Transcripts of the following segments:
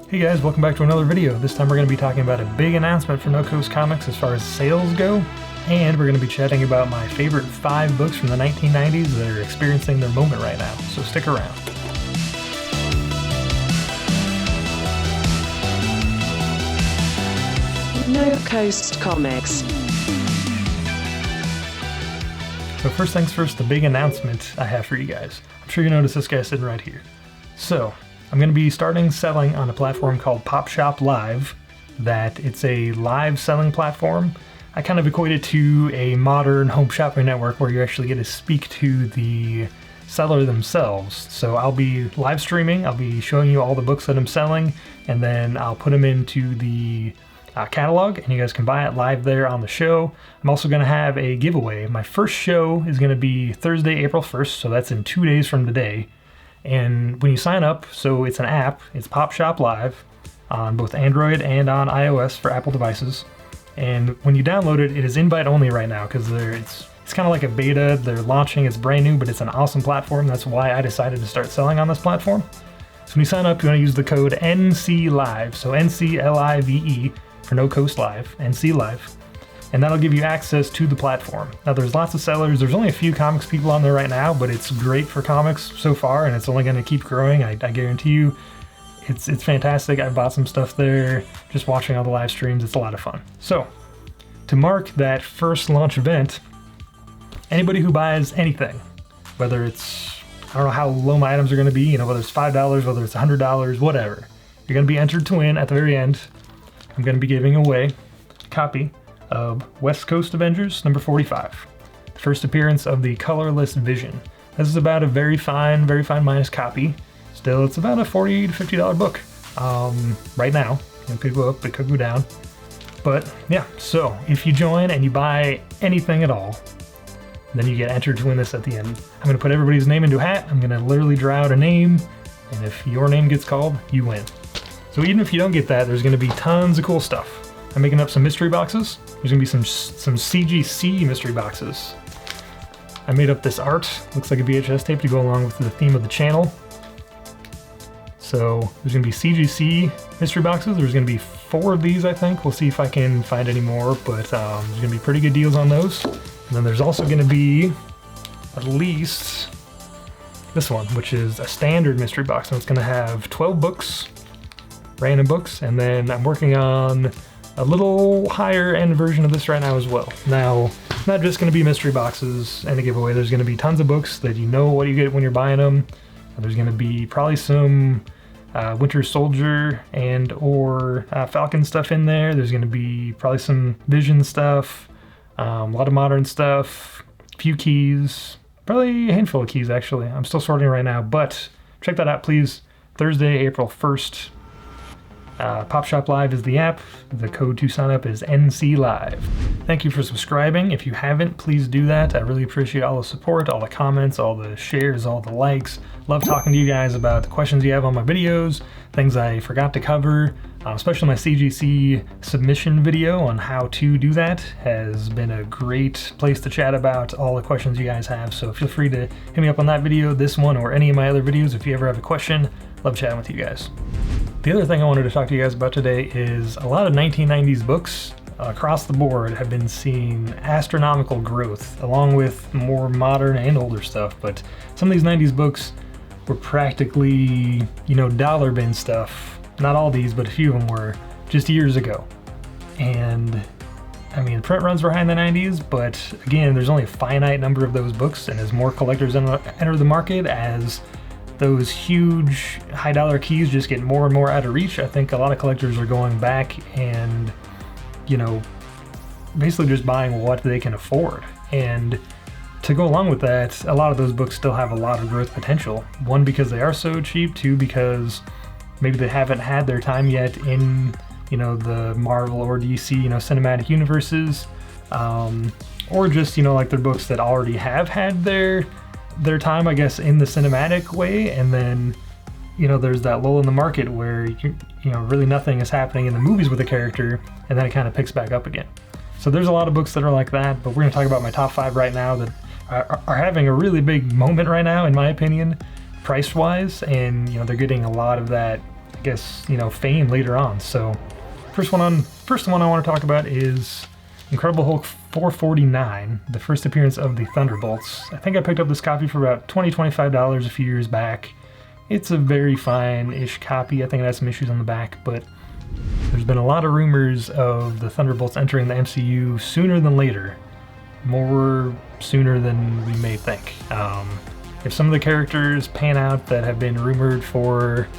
Hey guys, welcome back to another video. This time we're going to be talking about a big announcement for No Coast Comics as far as sales go, and we're going to be chatting about my favorite 5 books from the 1990s that are experiencing their moment right now, so stick around. No Coast Comics. So first things first, the big announcement I have for you guys. I'm sure you noticed this guy sitting right here. So, I'm going to be starting selling on a platform called Popshop Live. That it's a live selling platform. I kind of equate it to a modern home shopping network where you actually get to speak to the seller themselves. So I'll be live streaming, I'll be showing you all the books that I'm selling, and then I'll put them into the catalog, and you guys can buy it live there on the show. I'm also going to have a giveaway. My first show is going to be Thursday, April 1st, so that's in 2 days from today. And when you sign up, so it's an app, it's Popshop Live on both Android and on iOS for Apple devices. And when you download it, it is invite only right now because it's kind of like a beta. They're launching, it's brand new, but it's an awesome platform. That's why I decided to start selling on this platform. So when you sign up, you want to use the code NCLIVE, so NCLIVE for No Coast Live, NC Live. And that'll give you access to the platform. Now there's lots of sellers, there's only a few comics people on there right now, but it's great for comics so far, and it's only going to keep growing, I guarantee you. It's fantastic. I bought some stuff there, just watching all the live streams, it's a lot of fun. So, to mark that first launch event, anybody who buys anything, whether it's, I don't know how low my items are going to be, whether it's $5, whether it's $100, whatever, you're going to be entered to win at the very end. I'm going to be giving away a copy of West Coast Avengers number 45, the first appearance of the colorless Vision. This is about a very fine minus copy. Still, it's about a $40 to $50 book right now. It could go up, it could go down. But yeah, so if you join and you buy anything at all, then you get entered to win this at the end. I'm going to put everybody's name into a hat. I'm going to literally draw out a name, and if your name gets called, you win. So even if you don't get that, there's going to be tons of cool stuff. I'm making up some mystery boxes. There's going to be some CGC mystery boxes. I made up this art. Looks like a VHS tape to go along with the theme of the channel. So there's going to be CGC mystery boxes. There's going to be 4 of these, I think. We'll see if I can find any more, but there's going to be pretty good deals on those. And then there's also going to be at least this one, which is a standard mystery box. And it's going to have 12 books, random books, and then I'm working on a little higher end version of this right now as well. Now, it's not just going to be mystery boxes and a giveaway. There's going to be tons of books that you know what you get when you're buying them. There's going to be probably some Winter Soldier and or Falcon stuff in there. There's going to be probably some Vision stuff, a lot of modern stuff, a few keys, probably a handful of keys actually. I'm still sorting right now, but check that out please. Thursday, April 1st. Popshop Live is the app. The code to sign up is NCLive. Thank you for subscribing. If you haven't, please do that. I really appreciate all the support, all the comments, all the shares, all the likes. Love talking to you guys about the questions you have on my videos, things I forgot to cover, especially my CGC submission video on how to do that has been a great place to chat about all the questions you guys have. So feel free to hit me up on that video, this one, or any of my other videos if you ever have a question. Love chatting with you guys. The other thing I wanted to talk to you guys about today is a lot of 1990s books across the board have been seeing astronomical growth, along with more modern and older stuff. But some of these 90s books were practically, dollar bin stuff. Not all these, but a few of them were just years ago. And I mean, print runs were high in the 90s, but again, there's only a finite number of those books, and as more collectors enter the market, as those huge high dollar keys just get more and more out of reach, I think a lot of collectors are going back and, basically just buying what they can afford. And to go along with that, a lot of those books still have a lot of growth potential. 1, because they are so cheap. 2, because maybe they haven't had their time yet in, the Marvel or DC, cinematic universes. Or just, like their books that already have had their time, I guess, in the cinematic way, and then there's that lull in the market where really nothing is happening in the movies with the character, and then it kind of picks back up again. So there's a lot of books that are like that, but we're going to talk about my top 5 right now that are having a really big moment right now, in my opinion, price-wise, and they're getting a lot of that guess, fame later on. So first one I want to talk about is Incredible Hulk 449, the first appearance of the Thunderbolts. I think I picked up this copy for about $20-25 a few years back. It's a very fine-ish copy. I think it has some issues on the back, but there's been a lot of rumors of the Thunderbolts entering the MCU sooner than later. More sooner than we may think. If some of the characters pan out that have been rumored for,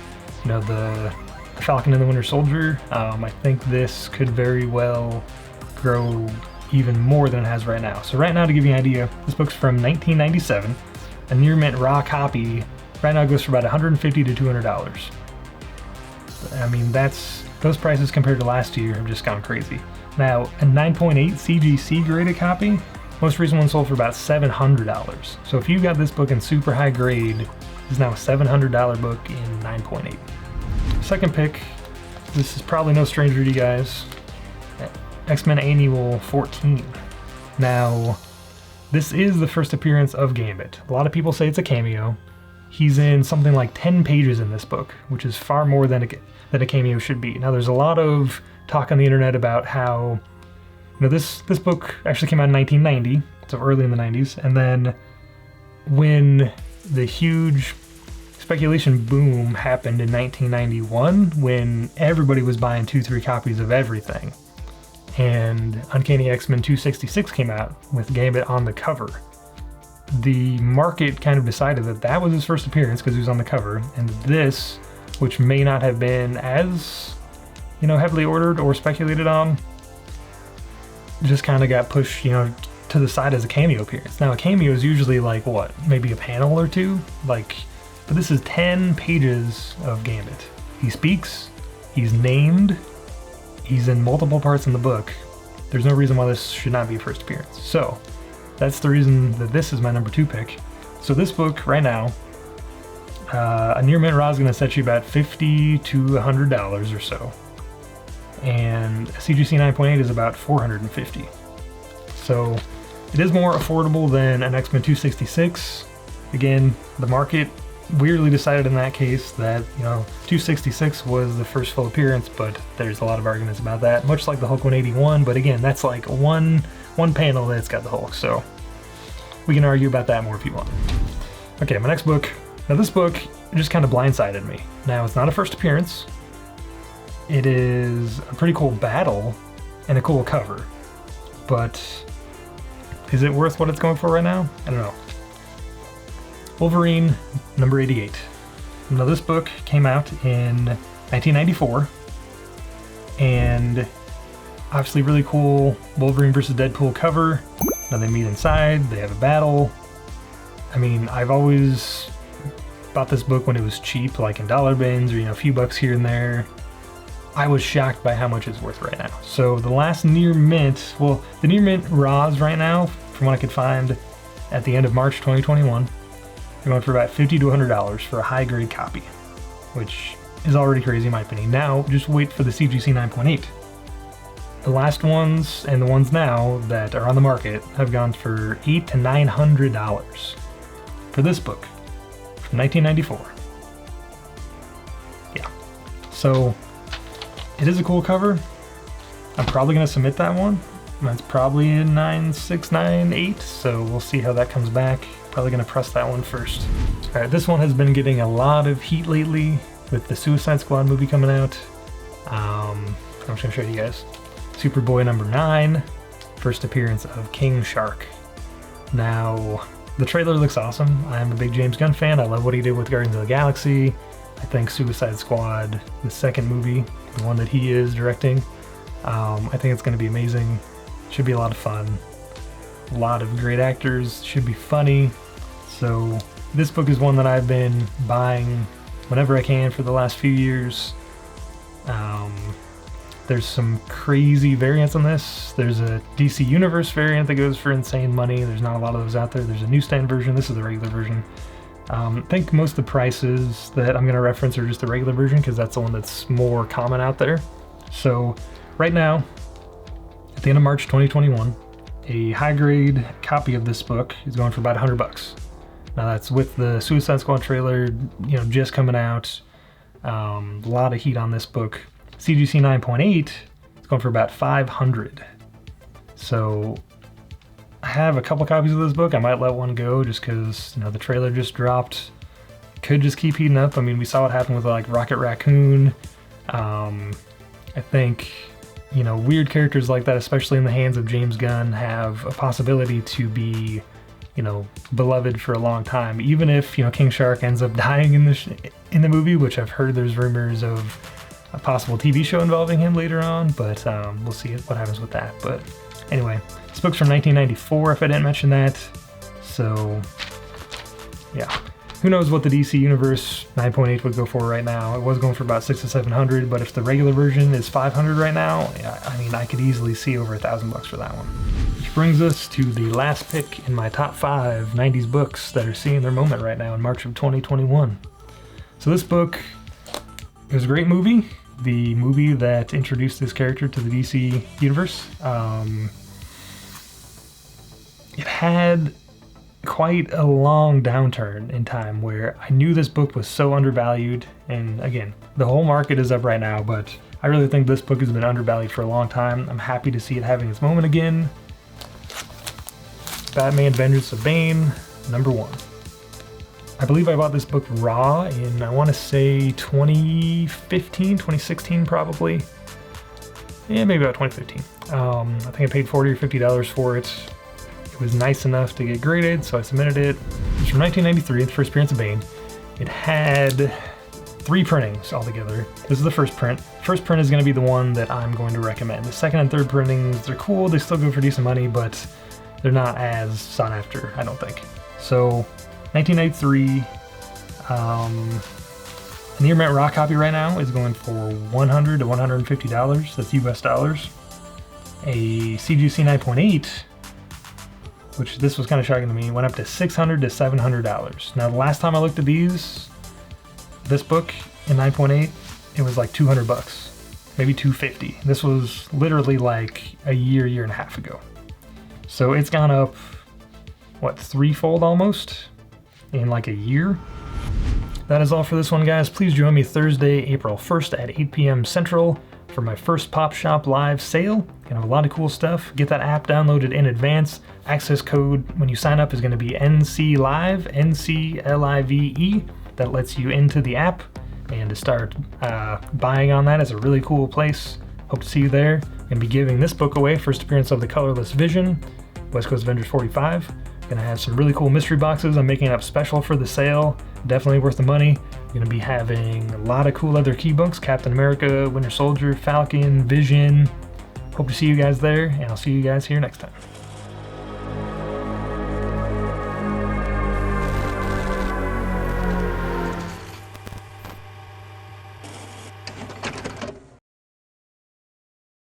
the Falcon and the Winter Soldier, I think this could very well grow even more than it has right now. So right now, to give you an idea, this book's from 1997. A near mint raw copy right now goes for about $150 to $200. I mean, those prices compared to last year have just gone crazy. Now, a 9.8 CGC graded copy, most recent one sold for about $700. So if you got this book in super high grade, it's now a $700 book in 9.8. Second pick, this is probably no stranger to you guys, X-Men Annual 14. Now, this is the first appearance of Gambit. A lot of people say it's a cameo. He's in something like 10 pages in this book, which is far more than a cameo should be. Now, there's a lot of talk on the internet about how this book actually came out in 1990, so early in the 90s, and then when the huge speculation boom happened in 1991, when everybody was buying 2-3 copies of everything, and Uncanny X-Men 266 came out with Gambit on the cover, the market kind of decided that was his first appearance because he was on the cover, and this, which may not have been as heavily ordered or speculated on, just kind of got pushed, to the side as a cameo appearance. Now, a cameo is usually like, what, maybe a panel or two? But this is 10 pages of Gambit. He speaks, he's named, he's in multiple parts in the book. There's no reason why this should not be a first appearance. So, that's the reason that this is my number 2 pick. So this book, right now, a near mint raw is going to set you about $50 to $100 or so. And a CGC 9.8 is about $450. So it is more affordable than an X-Men 266. Again, the market weirdly decided in that case that 266 was the first full appearance, but there's a lot of arguments about that, much like the Hulk 181. But again, that's like one panel that's got the Hulk, so we can argue about that more if you want. Okay, my next book. Now this book just kind of blindsided me. Now, it's not a first appearance. It is a pretty cool battle and a cool cover, but is it worth what it's going for right now? I don't know. Wolverine, number 88. Now this book came out in 1994, and obviously really cool Wolverine versus Deadpool cover. Now they meet inside, they have a battle. I mean, I've always bought this book when it was cheap, like in dollar bins or a few bucks here and there. I was shocked by how much it's worth right now. So the last near mint, the near mint raws right now, from what I could find at the end of March 2021, they're going for about $50 to $100 for a high grade copy, which is already crazy in my opinion. Now, just wait for the CGC 9.8. The last ones and the ones now that are on the market have gone for $800 to $900 for this book from 1994. Yeah. So it is a cool cover. I'm probably going to submit that one. That's probably a 9698, so we'll see how that comes back. Probably going to press that one first. Alright, this one has been getting a lot of heat lately with the Suicide Squad movie coming out. I'm just going to show you guys. Superboy number 9, first appearance of King Shark. Now, the trailer looks awesome. I'm a big James Gunn fan. I love what he did with Guardians of the Galaxy. I think Suicide Squad, the second movie, the one that he is directing, I think it's going to be amazing. Should be a lot of fun. A lot of great actors. Should be funny. So this book is one that I've been buying whenever I can for the last few years. There's some crazy variants on this. There's a DC Universe variant that goes for insane money. There's not a lot of those out there. There's a newsstand version. This is the regular version. I think most of the prices that I'm going to reference are just the regular version because that's the one that's more common out there. So right now, at the end of March 2021, a high-grade copy of this book is going for about $100. Now that's with the Suicide Squad trailer, just coming out. A lot of heat on this book. CGC 9.8 is going for about $500. So I have a couple copies of this book. I might let one go just because, the trailer just dropped. Could just keep heating up. I mean, we saw what happened with like Rocket Raccoon. I think, weird characters like that, especially in the hands of James Gunn, have a possibility to be, beloved for a long time. Even if, King Shark ends up dying in the movie, which I've heard there's rumors of a possible TV show involving him later on, but we'll see what happens with that. But anyway, this book's from 1994, if I didn't mention that. So, yeah. Who knows what the DC Universe 9.8 would go for right now. It was going for about $600 to $700, but if the regular version is $500 right now, I mean, I could easily see over $1,000 for that one. Which brings us to the last pick in my top 5 90s books that are seeing their moment right now in March of 2021. So this book, it was a great movie. The movie that introduced this character to the DC Universe. It had quite a long downturn in time where I knew this book was so undervalued, and again, the whole market is up right now, but I really think this book has been undervalued for a long time. I'm happy to see it having its moment again. Batman Vengeance of Bane, #1. I believe I bought this book raw in, I want to say 2015, 2016 probably. Yeah, maybe about 2015. I think I paid $40 or $50 for it. It was nice enough to get graded, so I submitted it. It was from 1993, the first appearance of Bane. It had 3 printings altogether. This is the first print. First print is going to be the one that I'm going to recommend. The second and third printings, they're cool, they still go for decent money, but they're not as sought after, I don't think. So, 1993, a near mint raw copy right now is going for $100 to $150, that's US dollars. A CGC 9.8, which this was kind of shocking to me, went up to $600 to $700. Now, the last time I looked at this book in 9.8, it was like $200, maybe $250. This was literally like a year and a half ago. So it's gone up, what, 3-fold almost in like a year? That is all for this one, guys. Please join me Thursday, April 1st at 8 p.m. Central for my first Popshop live sale. Gonna have a lot of cool stuff. Get that app downloaded in advance. Access code when you sign up is gonna be NCLIVE, NCLIVE. That lets you into the app and to start buying on that. Is a really cool place. Hope to see you there. Gonna be giving this book away, first appearance of the Colorless Vision, West Coast Avengers 45. Gonna have some really cool mystery boxes I'm making up special for the sale. Definitely worth the money. Gonna be having a lot of cool other key books, Captain America, Winter Soldier, Falcon, Vision. Hope to see you guys there, and I'll see you guys here next time.